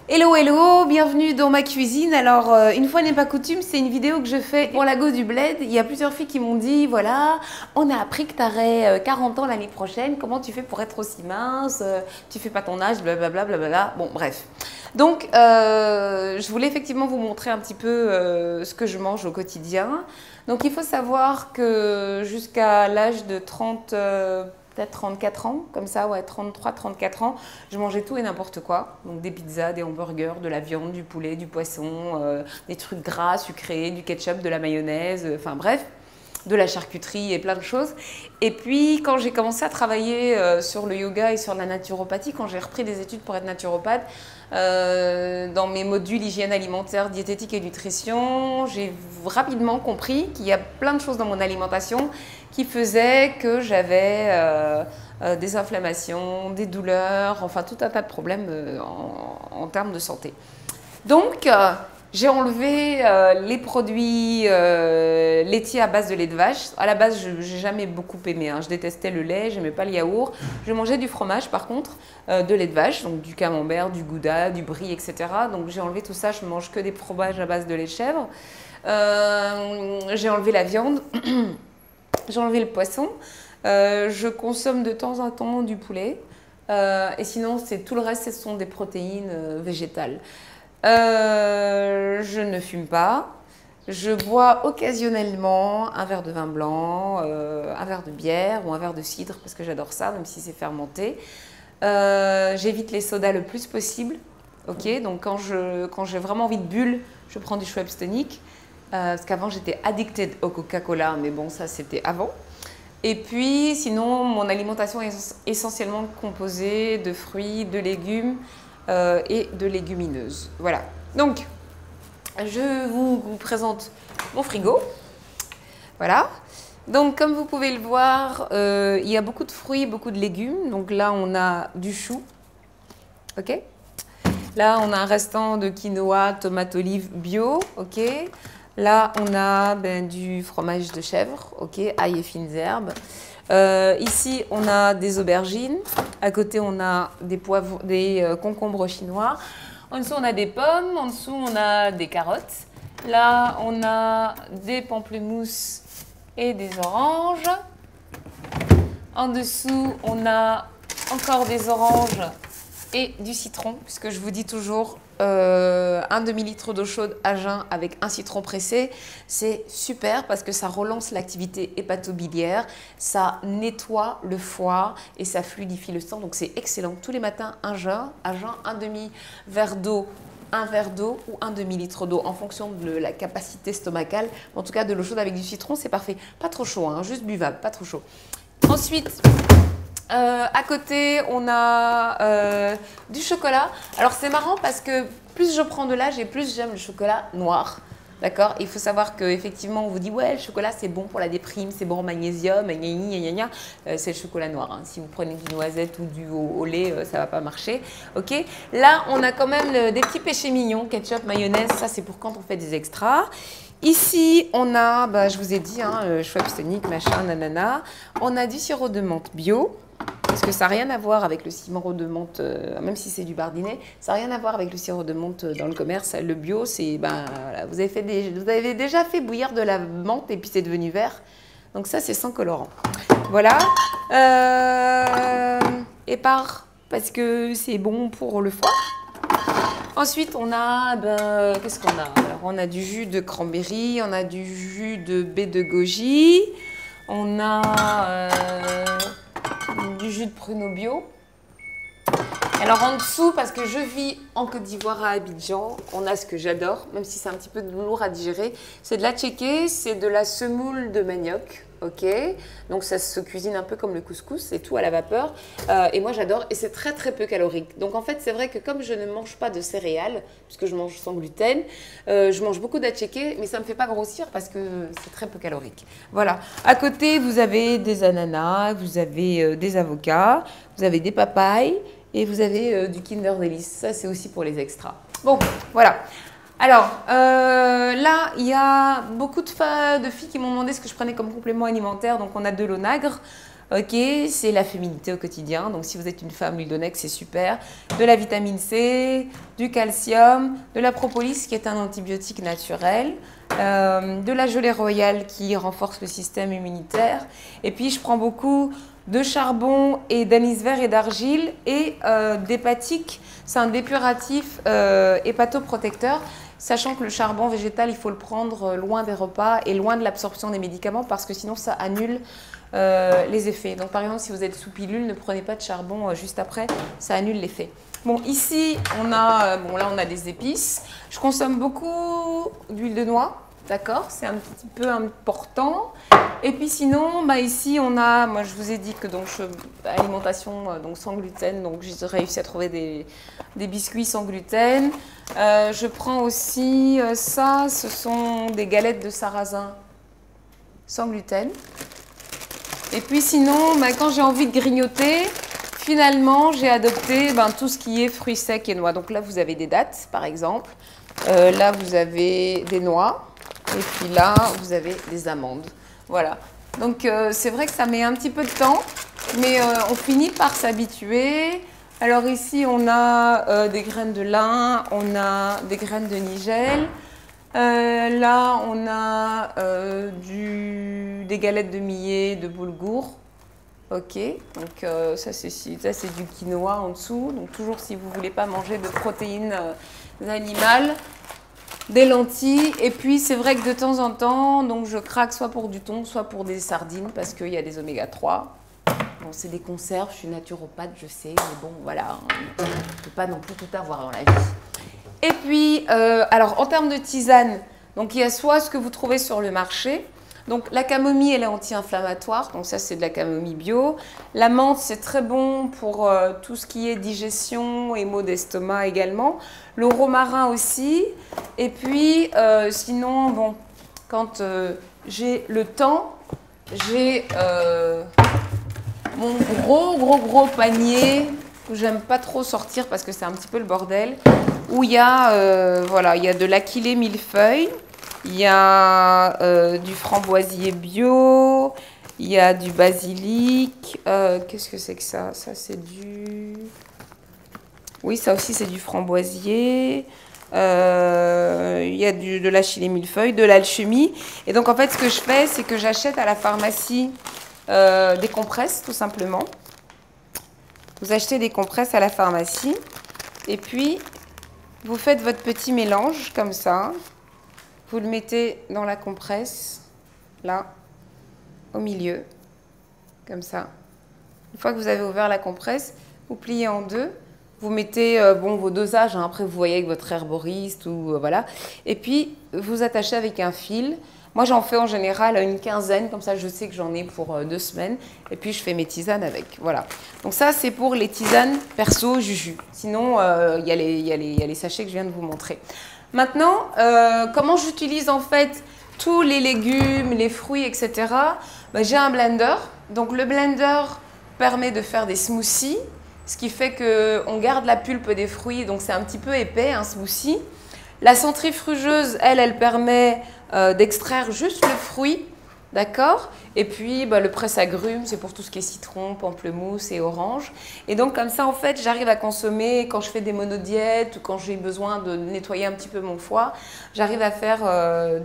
Hello, hello, bienvenue dans ma cuisine. Alors, une fois n'est pas coutume, c'est une vidéo que je fais pour la Go du Bled. Il y a plusieurs filles qui m'ont dit, voilà, on a appris que tu aurais 40 ans l'année prochaine. Comment tu fais pour être aussi mince? Tu fais pas ton âge, blablabla, blablabla. Bon, bref. Donc, je voulais effectivement vous montrer un petit peu ce que je mange au quotidien. Donc, il faut savoir que jusqu'à l'âge de 30... peut-être 34 ans, comme ça, ouais, 33, 34 ans, je mangeais tout et n'importe quoi. Donc des pizzas, des hamburgers, de la viande, du poulet, du poisson, des trucs gras, sucrés, du ketchup, de la mayonnaise, enfin bref, de la charcuterie et plein de choses. Et puis quand j'ai commencé à travailler sur le yoga et sur la naturopathie, quand j'ai repris des études pour être naturopathe, dans mes modules hygiène alimentaire, diététique et nutrition, j'ai rapidement compris qu'il y a plein de choses dans mon alimentation qui faisaient que j'avais des inflammations, des douleurs, enfin tout un tas de problèmes en termes de santé. Donc, j'ai enlevé les produits laitiers à base de lait de vache. À la base, je n'ai jamais beaucoup aimé. Hein. Je détestais le lait, je n'aimais pas le yaourt. Je mangeais du fromage, par contre, de lait de vache, donc du camembert, du gouda, du brie, etc. Donc, j'ai enlevé tout ça. Je ne mange que des fromages à base de lait de chèvre. J'ai enlevé la viande. J'ai enlevé le poisson. Je consomme de temps en temps du poulet. Et sinon, tout le reste, ce sont des protéines végétales. Je ne fume pas. Je bois occasionnellement un verre de vin blanc, un verre de bière ou un verre de cidre parce que j'adore ça, même si c'est fermenté. J'évite les sodas le plus possible. Okay, donc quand j'ai vraiment envie de bulle, je prends du Schweppes tonic. Parce qu'avant, j'étais addicted au Coca-Cola, mais bon, ça, c'était avant. Et puis, sinon, mon alimentation est essentiellement composée de fruits, de légumes et de légumineuses. Voilà. Donc, je vous présente mon frigo. Voilà. Donc, comme vous pouvez le voir, il y a beaucoup de fruits, beaucoup de légumes. Donc là, on a du chou. OK. Là, on a un restant de quinoa, tomate olive bio. OK. Là, on a du fromage de chèvre, ok, ail et fines herbes. Ici, on a des aubergines. À côté, on a des concombres chinois. En dessous, on a des pommes. En dessous, on a des carottes. Là, on a des pamplemousses et des oranges. En dessous, on a encore des oranges et du citron, puisque je vous dis toujours un demi-litre d'eau chaude à jeun avec un citron pressé, c'est super parce que ça relance l'activité hépatobiliaire, ça nettoie le foie et ça fluidifie le sang, donc c'est excellent. Tous les matins, un jeun, un demi-verre d'eau, un verre d'eau ou un demi-litre d'eau en fonction de la capacité stomacale. En tout cas, de l'eau chaude avec du citron, c'est parfait. Pas trop chaud, hein, juste buvable, pas trop chaud. Ensuite, à côté, on a du chocolat. Alors, c'est marrant parce que plus je prends de l'âge et plus j'aime le chocolat noir. D'accord? Il faut savoir qu'effectivement, on vous dit, ouais, le chocolat, c'est bon pour la déprime, c'est bon en magnésium, c'est le chocolat noir. Hein. Si vous prenez du noisette ou du au lait, ça ne va pas marcher. OK? Là, on a quand même des petits péchés mignons, ketchup, mayonnaise, ça, c'est pour quand on fait des extras. Ici, on a, je vous ai dit, hein, Schweppes tonic, machin, nanana. On a du sirop de menthe bio. Parce que ça n'a rien à voir avec le sirop de menthe, même si c'est du bardinet, ça n'a rien à voir avec le sirop de menthe dans le commerce. Le bio, c'est, voilà, vous avez déjà fait bouillir de la menthe et puis c'est devenu vert. Donc ça, c'est sans colorant. Voilà. Épar, parce que c'est bon pour le foie. Ensuite, on a, qu'est-ce qu'on a? Alors, on a du jus de cranberry, on a du jus de baie de goji, on a du jus de pruneau bio. Alors en dessous, parce que je vis en Côte d'Ivoire à Abidjan, on a ce que j'adore, même si c'est un petit peu lourd à digérer. C'est de la tchéké, c'est de la semoule de manioc, ok. Donc ça se cuisine un peu comme le couscous, c'est tout à la vapeur. Et moi j'adore, et c'est très très peu calorique. Donc en fait c'est vrai que comme je ne mange pas de céréales, puisque je mange sans gluten, je mange beaucoup d'atchéké, mais ça ne me fait pas grossir parce que c'est très peu calorique. Voilà. À côté vous avez des ananas, vous avez des avocats, vous avez des papayes. Et vous avez du Kinder Delice, ça c'est aussi pour les extras. Bon, voilà. Alors, là, il y a beaucoup de filles qui m'ont demandé ce que je prenais comme complément alimentaire. Donc, on a de l'onagre, ok, c'est la féminité au quotidien. Donc, si vous êtes une femme, l'huile d'onagre, c'est super. De la vitamine C, du calcium, de la propolis, qui est un antibiotique naturel. De la gelée royale qui renforce le système immunitaire. Et puis, je prends beaucoup de charbon et d'anis vert et d'argile et d'hépatique. C'est un dépuratif hépatoprotecteur, sachant que le charbon végétal, il faut le prendre loin des repas et loin de l'absorption des médicaments parce que sinon ça annule les effets. Donc par exemple, si vous êtes sous pilule, ne prenez pas de charbon juste après, ça annule l'effet. Bon, ici, on a des épices. Je consomme beaucoup d'huile de noix, d'accord? C'est un petit peu important. Et puis sinon, bah ici, on a, moi je vous ai dit que donc alimentation donc sans gluten, donc j'ai réussi à trouver des biscuits sans gluten. Je prends aussi ça, ce sont des galettes de sarrasin sans gluten. Et puis sinon, bah, quand j'ai envie de grignoter, finalement, j'ai adopté tout ce qui est fruits secs et noix. Donc là, vous avez des dattes, par exemple. Là, vous avez des noix. Et puis là, vous avez des amandes. Voilà. Donc, c'est vrai que ça met un petit peu de temps, mais on finit par s'habituer. Alors ici, on a des graines de lin, on a des graines de nigel. Là, on a des galettes de millet, de boulgour. Ok, donc ça c'est du quinoa en dessous. Donc toujours si vous ne voulez pas manger de protéines animales, des lentilles. Et puis c'est vrai que de temps en temps, donc je craque soit pour du thon, soit pour des sardines parce qu'il y a des oméga 3. Bon, c'est des conserves, je suis naturopathe, je sais, mais bon voilà, on ne peut pas non plus tout avoir dans la vie. Et puis, alors en termes de tisane, donc il y a soit ce que vous trouvez sur le marché. Donc la camomille, elle est anti-inflammatoire, donc ça c'est de la camomille bio. La menthe, c'est très bon pour tout ce qui est digestion et maux d'estomac également. Le romarin aussi. Et puis sinon, bon, quand j'ai le temps, j'ai mon gros panier où j'aime pas trop sortir parce que c'est un petit peu le bordel, où il y a, voilà, il y a de l'aquilée millefeuille. Il y a du framboisier bio, il y a du basilic. Qu'est-ce que c'est que ça? Ça, c'est du... Oui, ça aussi, c'est du framboisier. Il y a de la chili millefeuille, de l'alchimie. Et donc, en fait, ce que je fais, c'est que j'achète à la pharmacie des compresses, tout simplement. Vous achetez des compresses à la pharmacie. Et puis, vous faites votre petit mélange, comme ça. Vous le mettez dans la compresse, là, au milieu, comme ça. Une fois que vous avez ouvert la compresse, vous pliez en deux. Vous mettez vos dosages, hein, après vous voyez avec votre herboriste, ou voilà. Et puis, vous attachez avec un fil. Moi, j'en fais en général une quinzaine, comme ça je sais que j'en ai pour 2 semaines. Et puis, je fais mes tisanes avec, voilà. Donc ça, c'est pour les tisanes perso juju. Sinon, il y a les sachets que je viens de vous montrer. Maintenant, comment j'utilise en fait tous les légumes, les fruits, etc. J'ai un blender. Donc le blender permet de faire des smoothies, ce qui fait qu'on garde la pulpe des fruits, donc c'est un petit peu épais un smoothie. La centrifugeuse, elle permet d'extraire juste le fruit, d'accord? Et puis le presse-agrumes, c'est pour tout ce qui est citron, pamplemousse et orange. Et donc comme ça, en fait, j'arrive à consommer quand je fais des monodiètes ou quand j'ai besoin de nettoyer un petit peu mon foie. J'arrive à faire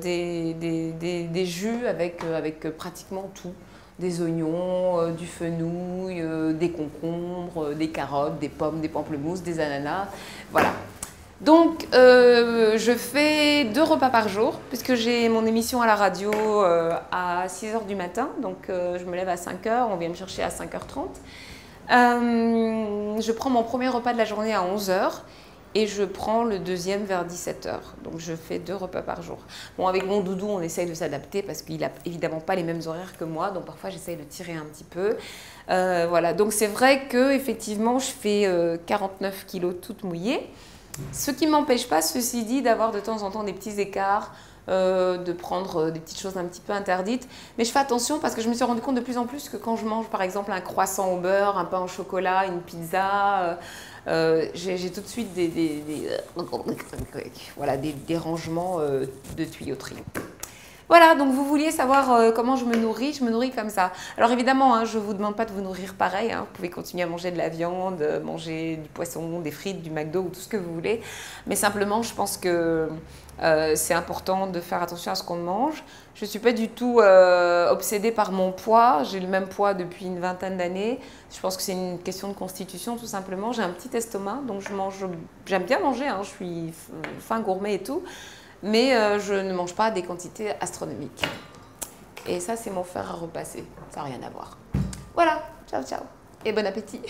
des jus avec pratiquement tout. Des oignons, du fenouil, des concombres, des carottes, des pommes, des pamplemousses, des ananas. Voilà. Donc, je fais 2 repas par jour, puisque j'ai mon émission à la radio à 6 h du matin. Donc, je me lève à 5 h, on vient me chercher à 5 h 30. Je prends mon premier repas de la journée à 11 heures et je prends le deuxième vers 17 heures. Donc je fais 2 repas par jour. Bon, avec mon doudou, on essaye de s'adapter parce qu'il n'a évidemment pas les mêmes horaires que moi. Donc parfois, j'essaye de tirer un petit peu. Voilà, donc c'est vrai qu'effectivement, je fais 49 kilos toute mouillée. Ce qui ne m'empêche pas, ceci dit, d'avoir de temps en temps des petits écarts, de prendre des petites choses un petit peu interdites. Mais je fais attention parce que je me suis rendu compte de plus en plus que quand je mange par exemple un croissant au beurre, un pain au chocolat, une pizza, j'ai tout de suite voilà, des dérangements de tuyauterie. Voilà, donc vous vouliez savoir comment je me nourris comme ça. Alors évidemment, hein, je ne vous demande pas de vous nourrir pareil, hein. Vous pouvez continuer à manger de la viande, manger du poisson, des frites, du McDo ou tout ce que vous voulez. Mais simplement, je pense que c'est important de faire attention à ce qu'on mange. Je ne suis pas du tout obsédée par mon poids. J'ai le même poids depuis une vingtaine d'années. Je pense que c'est une question de constitution tout simplement. J'ai un petit estomac, donc j'aime bien manger, hein. Je suis fin gourmet et tout. Mais je ne mange pas des quantités astronomiques. Et ça, c'est mon fer à repasser. Ça n'a rien à voir. Voilà, ciao, ciao. Et bon appétit.